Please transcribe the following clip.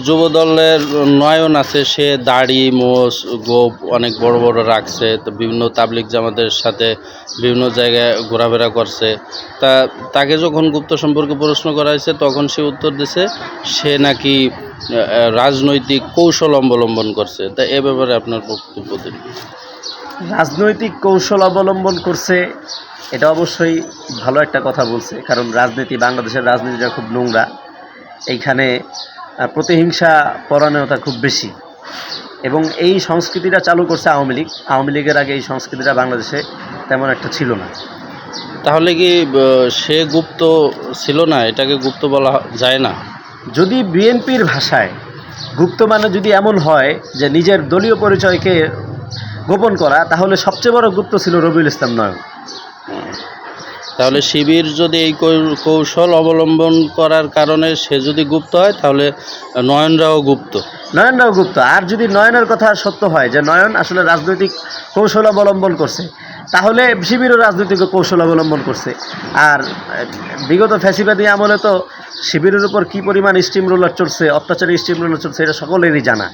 যুবদলের নয়ন আছে, সে দাড়ি মোষ গোঁফ অনেক বড় বড় রাখছে, তো বিভিন্ন তাবলিগ জামাতের সাথে বিভিন্ন জায়গায় ঘোরাফেরা করছে। তাকে যখন গুপ্ত সম্পর্কে প্রশ্ন করা হয়েছে তখন সে উত্তর দিছে সে নাকি রাজনৈতিক কৌশল অবলম্বন করছে। তা এ ব্যাপারে আপনার বক্তব্য দিন। রাজনৈতিক কৌশল অবলম্বন করছে, এটা অবশ্যই ভালো একটা কথা বলছে, কারণ বাংলাদেশের রাজনীতিটা খুব নোংরা। এইখানে প্রতিহিংসা পরায়ণতা খুব বেশি, এবং এই সংস্কৃতিটা চালু করছে আওয়ামী লীগ। আওয়ামী লীগের আগে এই সংস্কৃতিটা বাংলাদেশে তেমন একটা ছিল না। তাহলে কি সে গুপ্ত ছিল না? এটাকে গুপ্ত বলা যায় না? যদি বিএনপির ভাষায় গুপ্ত মানে যদি এমন হয় যে নিজের দলীয় পরিচয়কে গোপন করা, তাহলে সবচেয়ে বড় গুপ্ত ছিল রবিউল ইসলাম নয়ন। তাহলে শিবির যদি এই কৌশল অবলম্বন করার কারণে সে যদি গুপ্ত হয়, তাহলে নয়নরাও গুপ্ত। নয়নরাও গুপ্ত। আর যদি নয়নের কথা সত্য হয় যে নয়ন আসলে রাজনৈতিক কৌশল অবলম্বন করছে, তাহলে শিবিরও রাজনৈতিক কৌশল অবলম্বন করছে। আর বিগত ফ্যাসিবাদী আমলে তো শিবিরের উপর কী পরিমাণ স্টিম রোলার চলছে, অত্যাচারী স্টিম রোলার চলছে, এটা সকলেরই জানা।